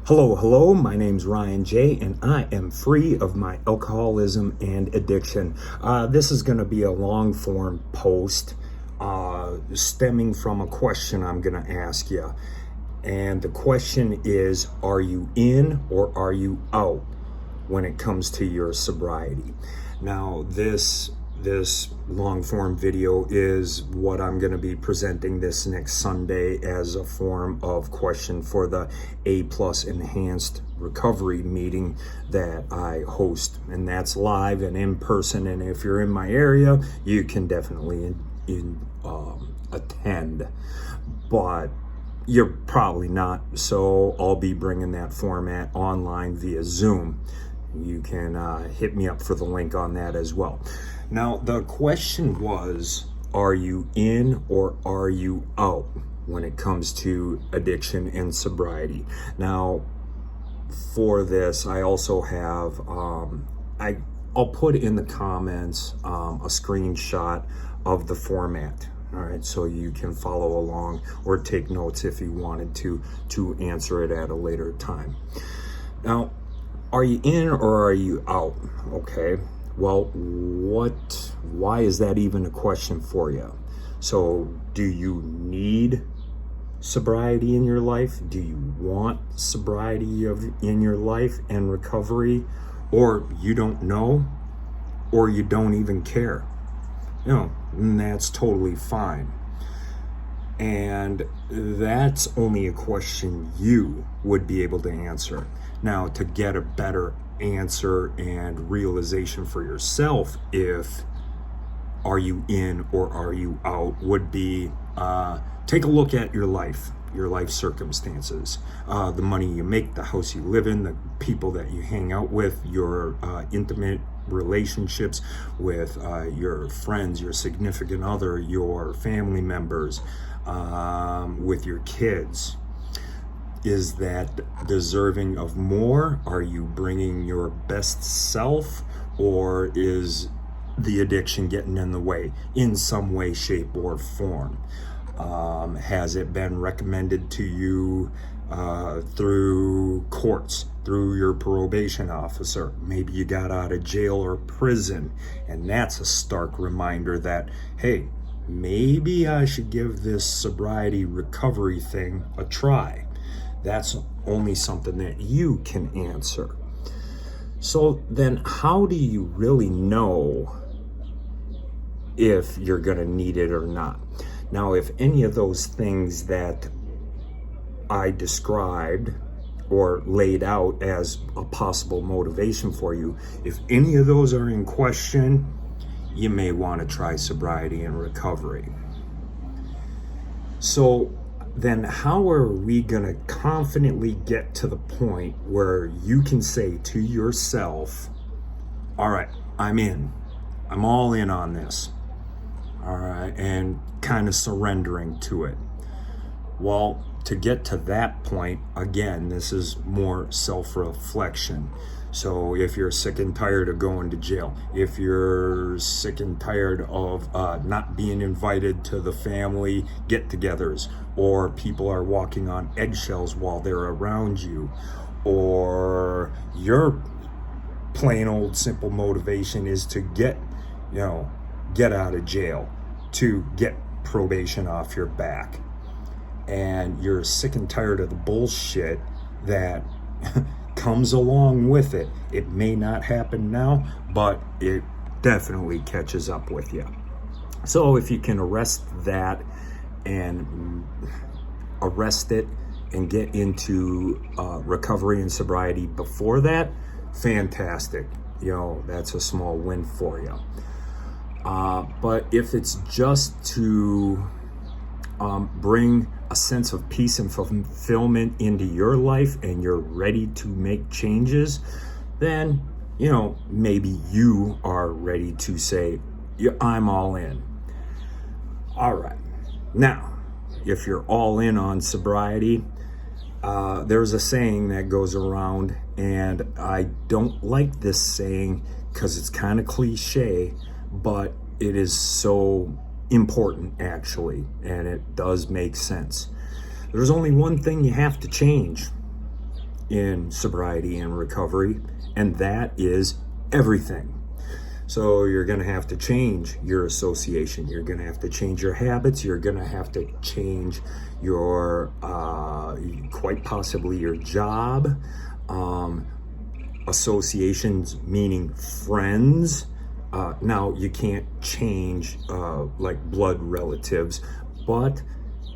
Hello, my name's Ryan J, and I am free of my alcoholism and addiction. This is going to be a long form post stemming from a question I'm going to ask you. And the question is, are you in or are you out when it comes to your sobriety? Now, this long form video is what I'm going to be presenting this next Sunday as a form of question for the A+ enhanced recovery meeting that I host, and that's live and in person. And if you're in my area, you can definitely attend, but you're probably not, so I'll be bringing that format online via Zoom. You can hit me up for the link on that as well. Now, the question was, are you in or are you out when it comes to addiction and sobriety? Now, for this, I also have, I'll put in the comments a screenshot of the format. All right, so you can follow along or take notes if you wanted to answer it at a later time. Now, are you in or are you out? Okay, well, why is that even a question for you? So, do you need sobriety in your life? Do you want sobriety in your life and recovery? Or you don't know, or you don't even care? And that's totally fine. And that's only a question you would be able to answer. Now, to get a better answer and realization for yourself, if are you in or are you out, would be take a look at your life circumstances, the money you make, the house you live in, the people that you hang out with, your intimate relationships with your friends, your significant other, your family members, with your kids. Is that deserving of more? Are you bringing your best self, or is the addiction getting in the way in some way, shape, or form? Has it been recommended to you through courts, through your probation officer? Maybe you got out of jail or prison, and that's a stark reminder that, hey, maybe I should give this sobriety recovery thing a try. That's only something that you can answer. So then, how do you really know if you're going to need it or not? Now, if any of those things that I described or laid out as a possible motivation for you, if any of those are in question, you may want to try sobriety and recovery. So then how are we going to confidently get to the point where you can say to yourself, all right, I'm in. I'm all in on this. All right, and kind of surrendering to it. Well, to get to that point, again, this is more self-reflection. So if you're sick and tired of going to jail, if you're sick and tired of not being invited to the family get-togethers, or people are walking on eggshells while they're around you, or your plain old simple motivation is to get out of jail, to get probation off your back, and you're sick and tired of the bullshit that comes along with it. It may not happen now, but it definitely catches up with you. So if you can arrest it and get into recovery and sobriety before that, fantastic. That's a small win for you. But if it's just to bring a sense of peace and fulfillment into your life and you're ready to make changes, then, maybe you are ready to say, yeah, I'm all in. All right. Now, if you're all in on sobriety, there's a saying that goes around, and I don't like this saying because it's kind of cliche, but it is so important, actually, and it does make sense. There's only one thing you have to change, in sobriety and recovery, and that is everything. So you're going to have to change your association. You're going to have to change your habits. You're going to have to change your, quite possibly your job. Associations, meaning friends. Now, you can't change like blood relatives, but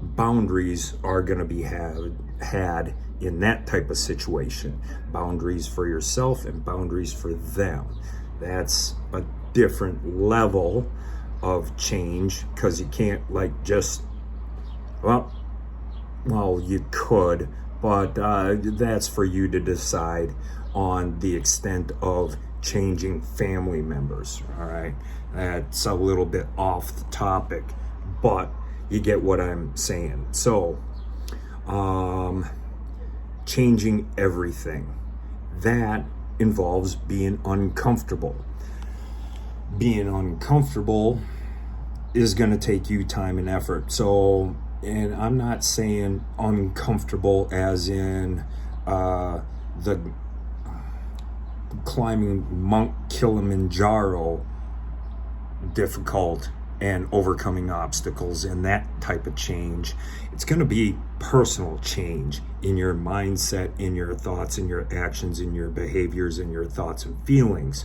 boundaries are going to be had in that type of situation. Boundaries for yourself and boundaries for them. That's a different level of change, because you can't like just, well, you could, but that's for you to decide on the extent of changing family members. All right, that's a little bit off the topic, but you get what I'm saying. So changing everything, that involves being uncomfortable. Being uncomfortable is going to take you time and effort. So, and I'm not saying uncomfortable as in the climbing Mount Kilimanjaro difficult and overcoming obstacles and that type of change. It's going to be personal change in your mindset, in your thoughts, in your actions, in your behaviors, in your thoughts and feelings,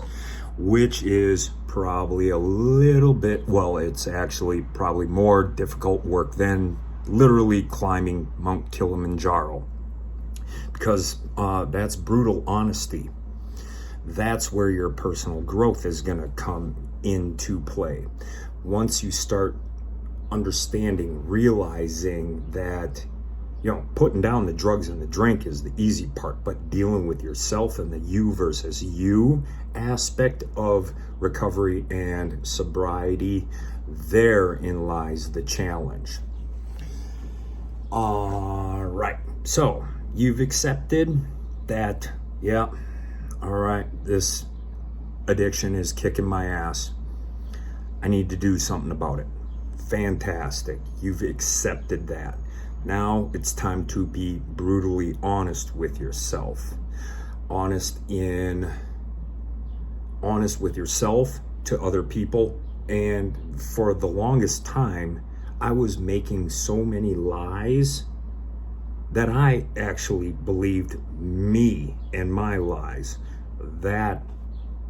which is probably a little bit, well, it's actually probably more difficult work than literally climbing Mount Kilimanjaro, because that's brutal honesty. That's where your personal growth is going to come into play. Once you start understanding, realizing that, you know, putting down the drugs and the drink is the easy part, but dealing with yourself and the you versus you aspect of recovery and sobriety, therein lies the challenge. All right, so you've accepted that, yeah, all right, this addiction is kicking my ass. I need to do something about it. Fantastic. You've accepted that. Now it's time to be brutally honest with yourself. Honest with yourself, to other people. And for the longest time, I was making so many lies that I actually believed me and my lies. That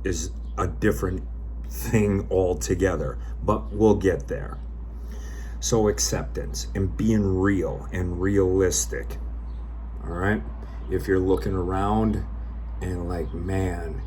is a different thing altogether, but we'll get there. So acceptance and being real and realistic. All right, if you're looking around and like, man,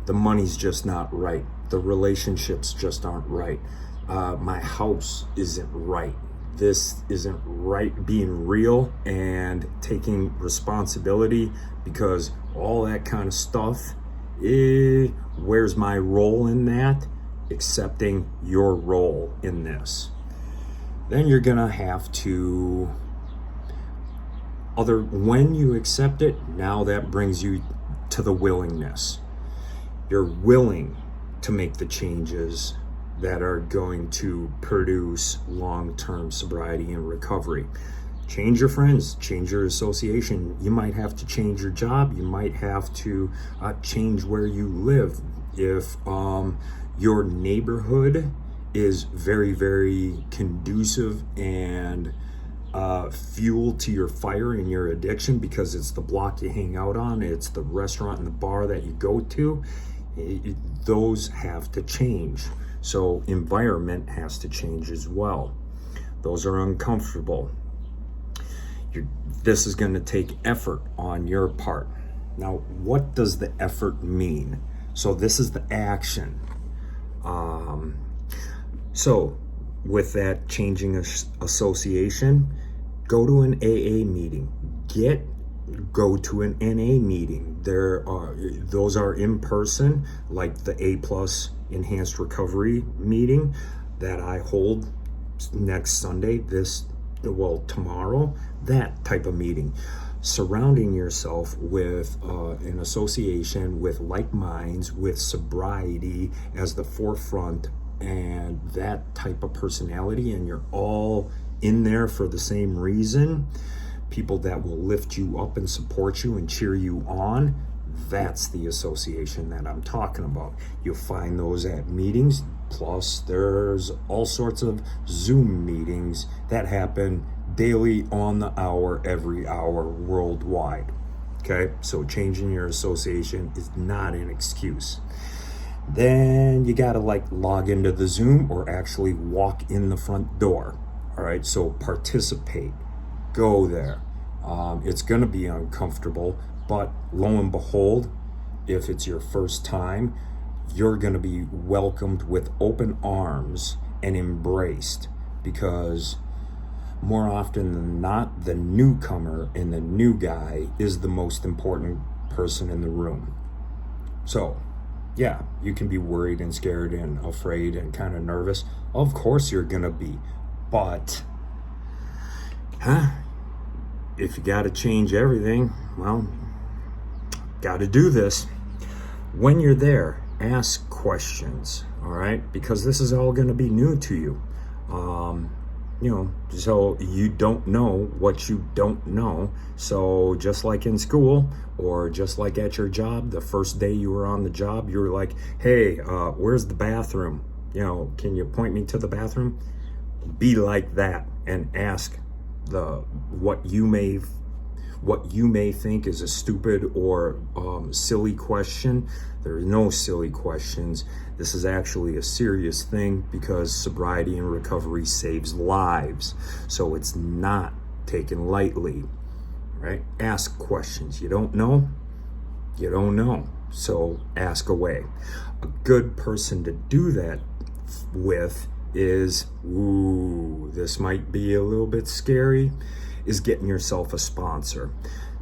the money's just not right, the relationships just aren't right, my house isn't right, this isn't right, being real and taking responsibility, because all that kind of stuff, where's my role in that? Accepting your role in this. Then you're gonna have to, when you accept it, now that brings you to the willingness. You're willing to make the changes that are going to produce long-term sobriety and recovery. Change your friends, change your association. You might have to change your job. You might have to change where you live. If your neighborhood is very, very conducive and fuel to your fire and your addiction, because it's the block you hang out on, it's the restaurant and the bar that you go to, those have to change. So environment has to change as well. Those are uncomfortable. This is going to take effort on your part. Now, what does the effort mean? So this is the action. So with that changing association, go to an AA meeting. Go to an NA meeting. Those are in person, like the A+ Enhanced Recovery meeting that I hold next Sunday, tomorrow, that type of meeting. Surrounding yourself with an association with like minds, with sobriety as the forefront, and that type of personality, and you're all in there for the same reason, people that will lift you up and support you and cheer you on. That's the association that I'm talking about. You'll find those at meetings. Plus, there's all sorts of Zoom meetings that happen daily, on the hour, every hour, worldwide. Okay, so changing your association is not an excuse. Then you gotta log into the Zoom or actually walk in the front door. All right, so participate, go there. It's gonna be uncomfortable, but lo and behold, if it's your first time, you're gonna be welcomed with open arms and embraced, because more often than not, the newcomer and the new guy is the most important person in the room. So, yeah, you can be worried and scared and afraid and kind of nervous. Of course you're gonna be, but, if you gotta change everything, well, gotta do this. When you're there, ask questions, all right? Because this is all gonna be new to you. So you don't know what you don't know. So just like in school or just like at your job, the first day you were on the job, you were like, hey, where's the bathroom? Can you point me to the bathroom? Be like that and ask what you may think is a stupid or silly question. There are no silly questions. This is actually a serious thing, because sobriety and recovery saves lives. So it's not taken lightly, right? Ask questions. You don't know? You don't know. So ask away. A good person to do that with is, this might be a little bit scary, is getting yourself a sponsor.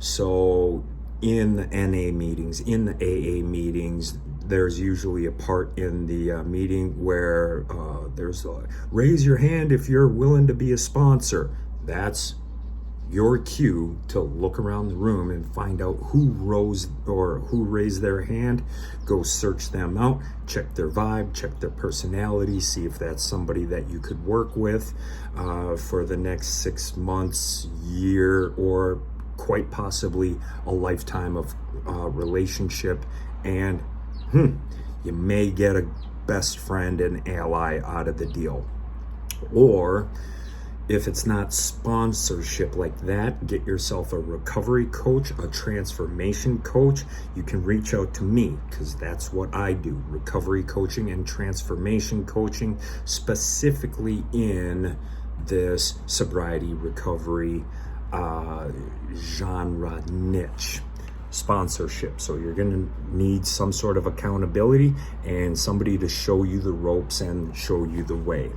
So in the NA meetings, in the AA meetings, there's usually a part in the meeting where there's raise your hand if you're willing to be a sponsor. That's your cue to look around the room and find out who raised their hand. Go search them out, check their vibe, check their personality, see if that's somebody that you could work with for the next 6 months, year, or quite possibly a lifetime of relationship. And you may get a best friend and ally out of the deal. Or if it's not sponsorship like that, get yourself a recovery coach, a transformation coach. You can reach out to me, because that's what I do. Recovery coaching and transformation coaching, specifically in this sobriety recovery genre niche. Sponsorship. So you're going to need some sort of accountability and somebody to show you the ropes and show you the way.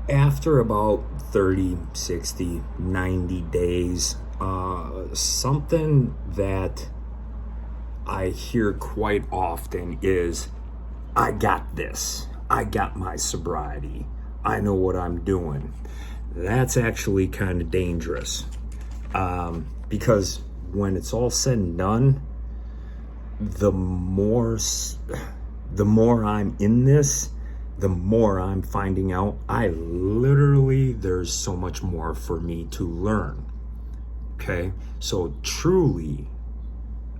After about 30, 60, 90 days, something that I hear quite often is, I got this. I got my sobriety. I know what I'm doing. That's actually kind of dangerous. Because when it's all said and done, the more I'm in this, the more I'm finding out there's so much more for me to learn. Okay, so truly,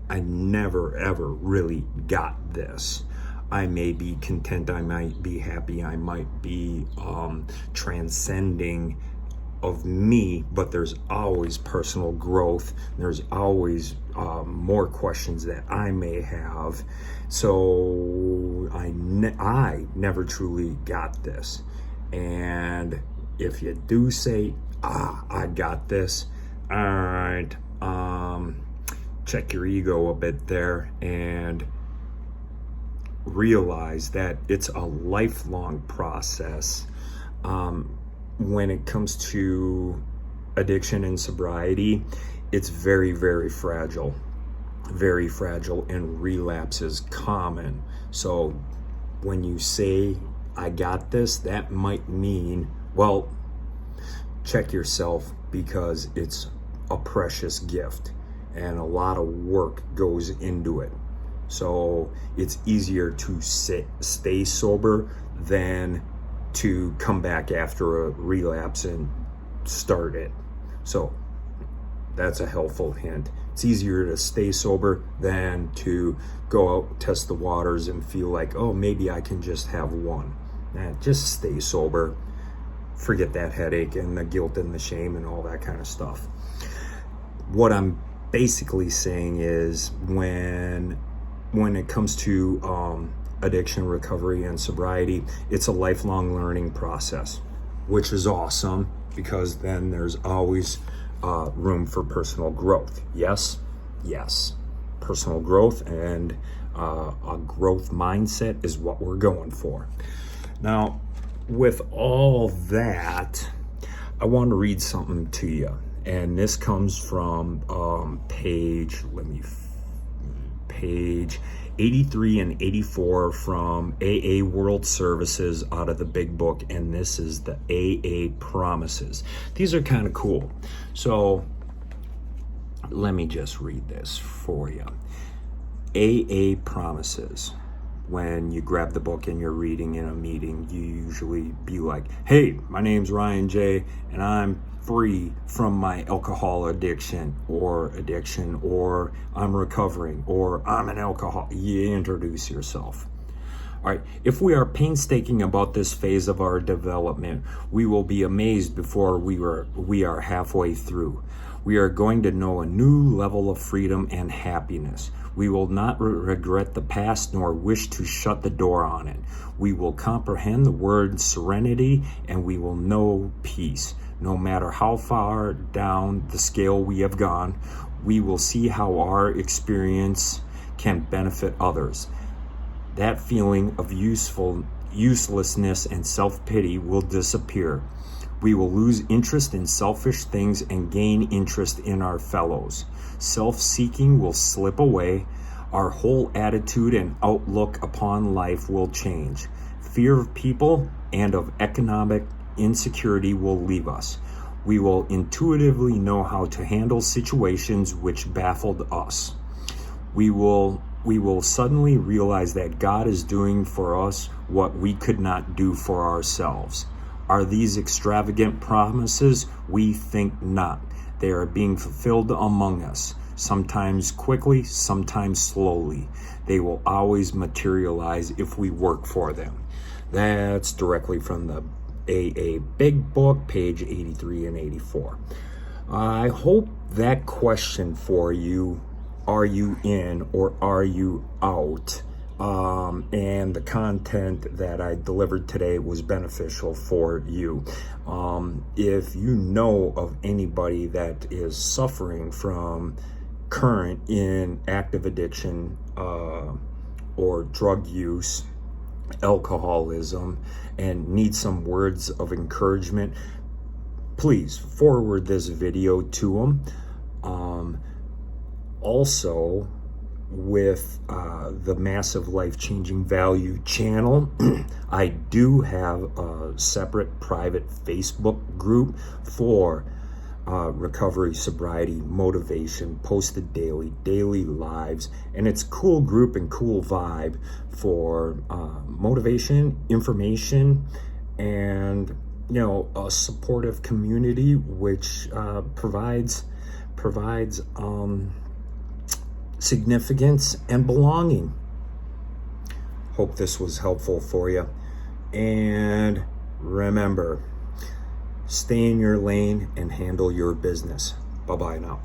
I never ever really got this. I may be content, I might be happy, I might be transcending of me, but there's always personal growth. There's always more questions that I may have. So I never truly got this. And if you do say, I got this, all right, check your ego a bit there and realize that it's a lifelong process. When it comes to addiction and sobriety, it's very, very fragile, and relapse is common. So when you say, I got this, that might mean, well, check yourself, because it's a precious gift and a lot of work goes into it. So it's easier to stay sober than to come back after a relapse and start it. So that's a helpful hint. It's easier to stay sober than to go out, test the waters, and feel like, oh, maybe I can just have one. Just stay sober. Forget that headache and the guilt and the shame and all that kind of stuff. What I'm basically saying is when it comes to addiction, recovery, and sobriety, it's a lifelong learning process, which is awesome because then there's always room for personal growth. Yes, personal growth and a growth mindset is what we're going for. Now, with all that, I want to read something to you, and this comes from page 83 and 84 from AA World Services out of the Big Book, and this is the AA Promises. These are kind of cool. So let me just read this for you. AA Promises. When you grab the book and you're reading in a meeting, you usually be like, hey, my name's Ryan J, and I'm free from my alcohol addiction, or I'm recovering, or I'm an alcoholic. You introduce yourself. All right, if we are painstaking about this phase of our development, we will be amazed before we are halfway through. We are going to know a new level of freedom and happiness. We will not regret the past nor wish to shut the door on it. We will comprehend the word serenity, and we will know peace. No matter how far down the scale we have gone, we will see how our experience can benefit others. That feeling of uselessness and self-pity will disappear. We will lose interest in selfish things and gain interest in our fellows. Self-seeking will slip away. Our whole attitude and outlook upon life will change. Fear of people and of economic insecurity will leave us. We will intuitively know how to handle situations which baffled us. We will suddenly realize that God is doing for us what we could not do for ourselves. Are these extravagant promises? We think not. They are being fulfilled among us, sometimes quickly, sometimes slowly. They will always materialize if we work for them. That's directly from the AA Big Book, page 83 and 84. I hope that question for you, are you in or are you out? And the content that I delivered today was beneficial for you. If you know of anybody that is suffering from current in active addiction or drug use, alcoholism, and needs some words of encouragement, please forward this video to them. Also, with the Massive Life-Changing Value channel, I do have a separate private Facebook group for recovery, sobriety, motivation, posted daily lives, and it's a cool group and cool vibe for motivation, information, and a supportive community which provides significance and belonging. Hope this was helpful for you. And remember, stay in your lane and handle your business. Bye-bye now.